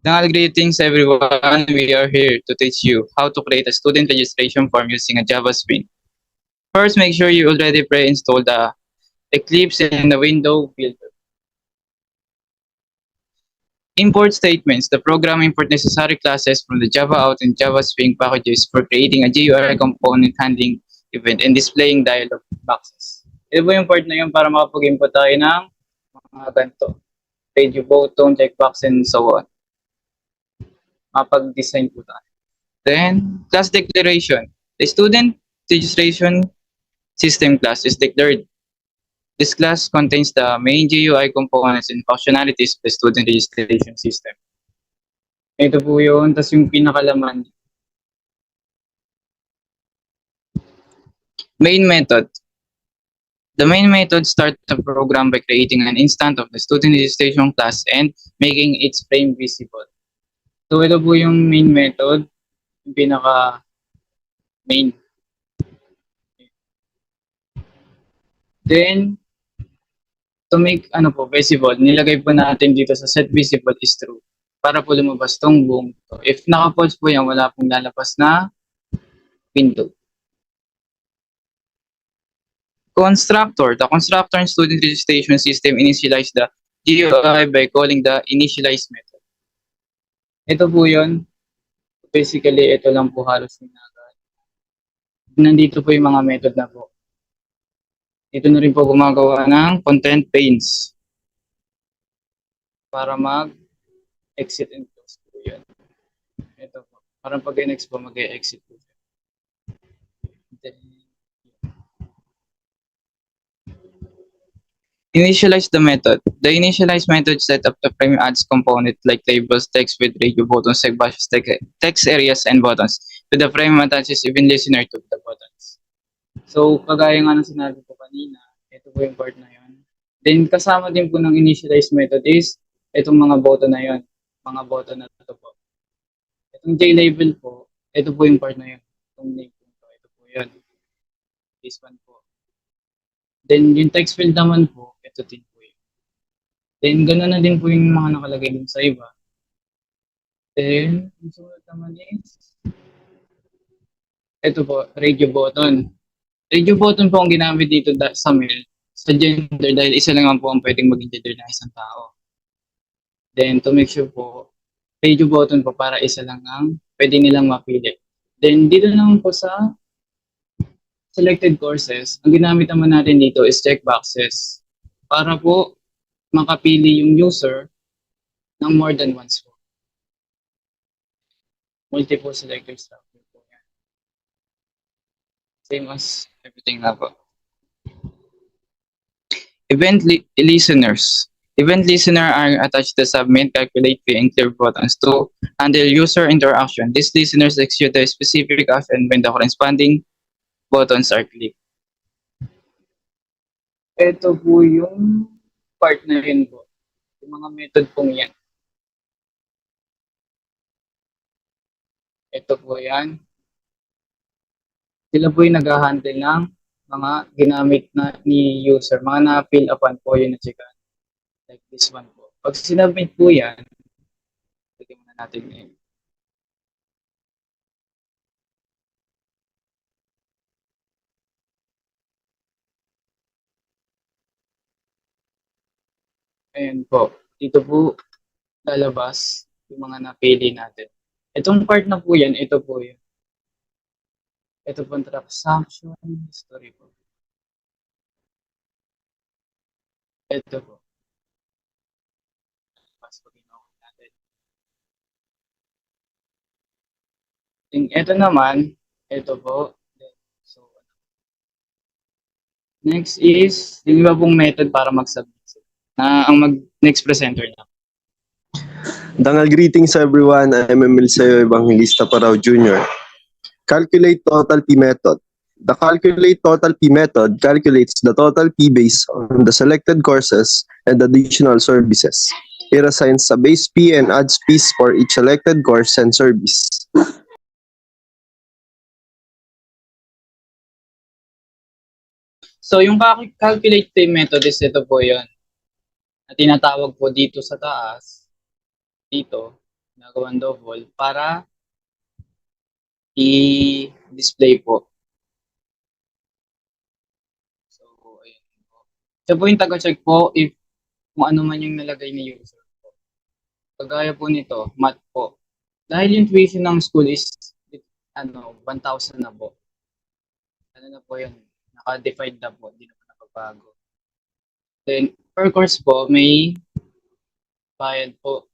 Dangal greetings everyone. We are here to teach you how to create a student registration form using a Java Spring. First, make sure you already pre-installed the Eclipse and the window builder. Import statements. The program import necessary classes from the Java out and Java Spring packages for creating a GUI component handling event and displaying dialog boxes. Ito po yung part na yun para makapag-import tayo ng mga ganito. Radio button, checkbox, and so on. Mapag-design po tayo. Then, class declaration. The student registration system class is declared. This class contains the main GUI components and functionalities of the student registration system. Ito po yun. Tapos yung pinakalaman. Main method. The main method starts the program by creating an instance of the student registration class and making its frame visible. So ito po yung main method. Yung pinaka main. Then, to make visible, nilagay po natin dito sa set visible is true para po lumabas tong buong to. If naka-false po yan, wala pong lalabas na window. Constructor. The constructor and student registration system initialize the GUI by calling the initialize method. Ito po yun. Basically, ito lang po halos ginagawa. Nandito po yung mga method na po. Ito na rin po gumagawa ng content panes para mag-exit and close po yun. Ito po. Parang pag next po, mag-exit po. Initialize the method. The initialize method set up the frame adds component like labels, text with radio buttons, checkboxes, text areas, and buttons. To the frame attaches even listener to the buttons. So, kagaya nga ng sinabi ko kanina, ito po yung part na yun. Then, kasama din po ng initialize method is itong mga button na yun. Mga button na ito po. Itong JLabel po, ito po yung part na yun. Itong name po ito po yun. This one po. Then, yung text field naman po, ito din po yun. Then, gano'n na din po yung mga nakalagay dun sa iba. Then, yung sumunod naman is, ito po, radio button. Radio button po ang ginamit dito sa mail, sa gender, dahil isa lang po ang pwedeng maging gender ng isang tao. Then, to make sure po, radio button po para isa lang ang pwede nilang mapili. Then, dito naman po sa selected courses, ang ginamit naman natin dito is checkboxes para po makapili yung user ng more than once po. Multiple selected structure po yan. Same as everything na po. Event listeners. Event listener are attached to submit, calculate, fee, and clear buttons to handle user interaction. These listeners execute a specific action when the corresponding buttons are clicked. Ito po yung part na yun po. Yung mga method pong yan. Ito po yan. Sila po yung nag-handle ng mga ginamit na ni user. Mga na-fill upan po yun na checkan. Like this one po. Pag sinubmit po yan, lagyan muna natin ngayon. Ayan po. Dito po lalabas yung mga napili natin. Itong part na po yan, ito po yun. Ito po ang transaction history po. Ito po. Ito naman, ito po. So, next is, yung iba pong method para mag-submit. Na ang next presenter na. Dangal greetings everyone. I'm Emil Sayo Evangelista Parao Jr. Calculate total P method. The calculate total P method calculates the total P based on the selected courses and additional services. It assigns a base P and adds P's for each selected course and service. So, yung calculate P method is ito po yun. Na tinatawag po dito sa taas, dito, ginagawang double para i-display po. So, ayun po. Siya po yung taga-check po if kung ano man yung nalagay ni user po. Kagaya po nito, math po. Dahil yung tuition ng school is 1,000 na po. Ano na po yun? Naka-defined na po, hindi na po napabago. Then, per course po, may bayad po.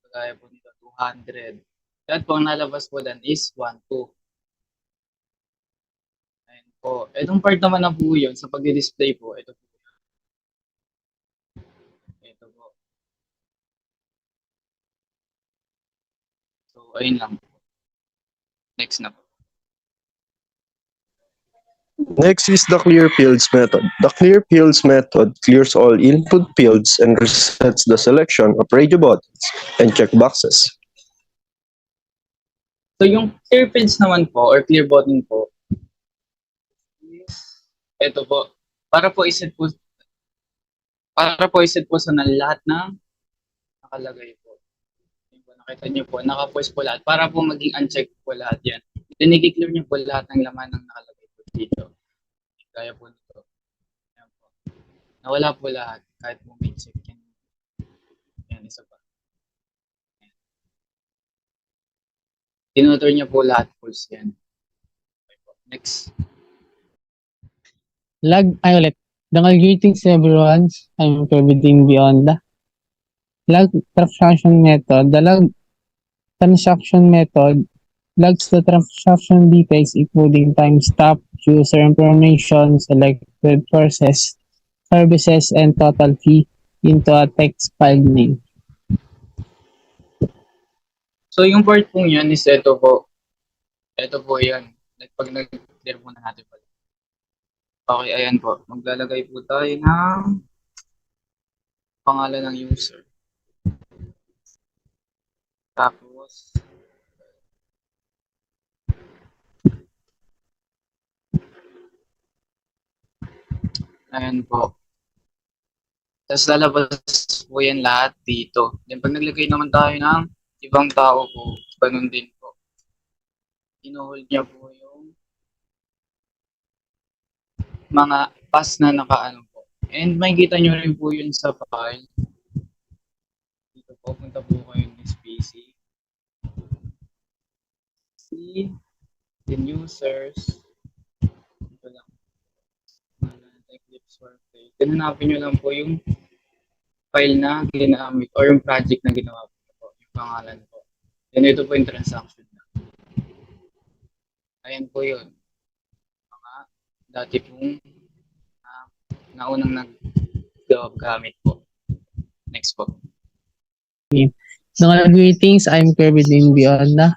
Kagaya po nito, 200. Lahat po ang nalabas po dan is 1,2. Ayun po. Itong part naman na po yun, sa pag-display po, ito po. Ito po. So, ayun lang. Next na po. Next is the clear fields method. The clear fields method clears all input fields and resets the selection of radio buttons and checkboxes. So, yung clear fields naman po, or clear button po, ito po. Para po iset po, sa lahat ng nakalagay po. Yun po, nakita niyo po, naka-pause po lahat. Para po maging unchecked po lahat yan. Then, i-clear niyo po lahat ng laman ng nakalagay po dito. Kaya po nito. Ayan po. Nawala po lahat. Kahit po may check yan. Yan, isa pa. Tinutur niyo po lahat false yan. Okay po. Next. Ulit. Dangal greetings everyone. I'm Kerbiting Beyond the lag transaction method. The lag transaction method logs the transaction details including timestamp, user information, selected sources, services, and total fee into a text file name. So, yung part po yan is ito po. Ito po yan. Like, pag nag-clear muna natin pala. Okay, ayan po. Maglalagay po tayo ng pangalan ng user. Tapos, ayan po. Tapos lalabas po yan lahat dito. Then pag naglagay naman tayo ng ibang tao po, ganun din po. Inuhold niya po yung mga pass na nakaano po. And makikita nyo rin po yun sa file. Dito po, punta po kayo ng PC. See, then users. Ito lang. Eclipse Workplace. Then hanapin nyo lang po yung file na ginamit or yung project na ginawa po. Yung pangalan po. Then ito po yung transaction na. Ayan po yun. Mga dati pong naunang nag-gamit po. Next po. Dangal greetings. I'm Kerbiting Beyond the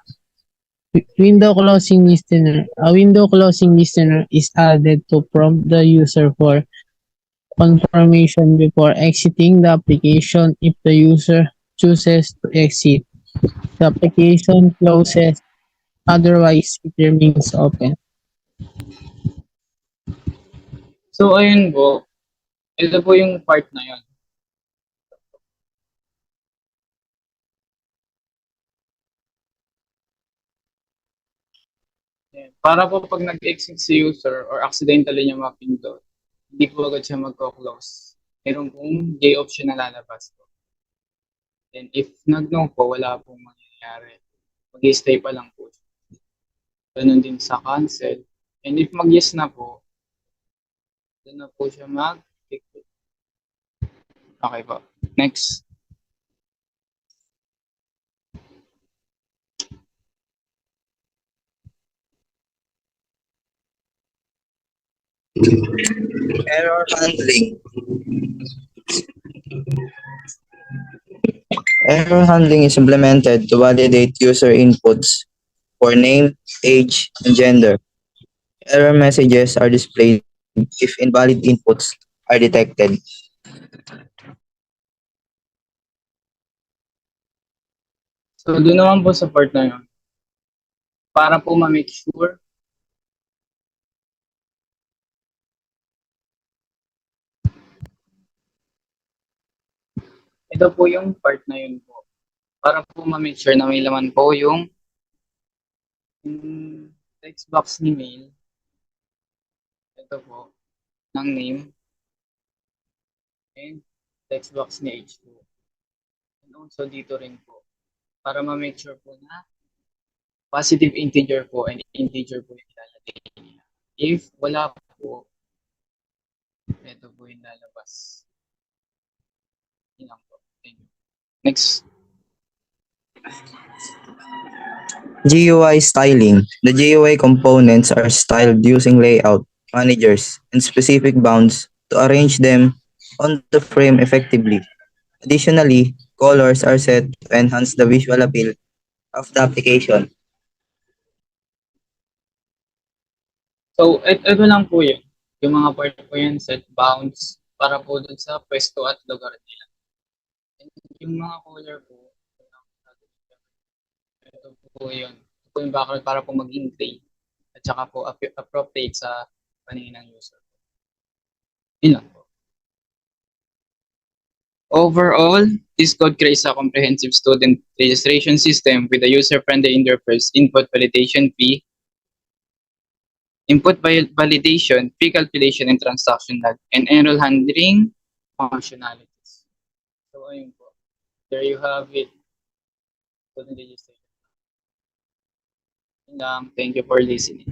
window closing listener. A window closing listener is added to prompt the user for confirmation before exiting the application. If the user chooses to exit, the application closes, otherwise it remains open. So, ayun po. Ito po yung part na yun. Ayan. Para po pag nag-exit si user or accidentally niya mapindot, hindi po agad siya magko-close. Meron pong J option na lalabas po. Then if nag-no po, wala pong mangyayari. Mag-stay pa lang po. Ganun din sa cancel. And if mag-yes na po, doon na po siya mag-click. Okay po. Next. Error handling. Error handling is implemented to validate user inputs for name, age, and gender. Error messages are displayed if invalid inputs are detected. So, doon naman po sa part na yun. Para po ma-make sure ito po yung part na yun po. para po ma-make sure na may laman po yung text box ni mail. Ito po, ng name and text box ni H2. And also dito rin po, para ma-make sure po na positive integer po and integer po yung ilalagay niya. If wala po, ito po yung lalabas. Yun lang po. Thank you. Next. GUI styling. The GUI components are styled using layout, managers, and specific bounds to arrange them on the frame effectively. Additionally, colors are set to enhance the visual appeal of the application. So, ito lang po yun. Yung mga part po yan, set bounds, para po dun sa pwesto at lugar nila. And yung mga color po, ito po yun. Ito po yung background para po maging gray. At saka po appropriate sa paningin ng user. Yun lang po. Overall, this code creates a comprehensive student registration system with a user-friendly interface, input validation fee, input validation, fee calculation, and transaction log, and enroll handling functionalities. So, ayun po. There you have it. Student registration. Yun lang. Thank you for listening.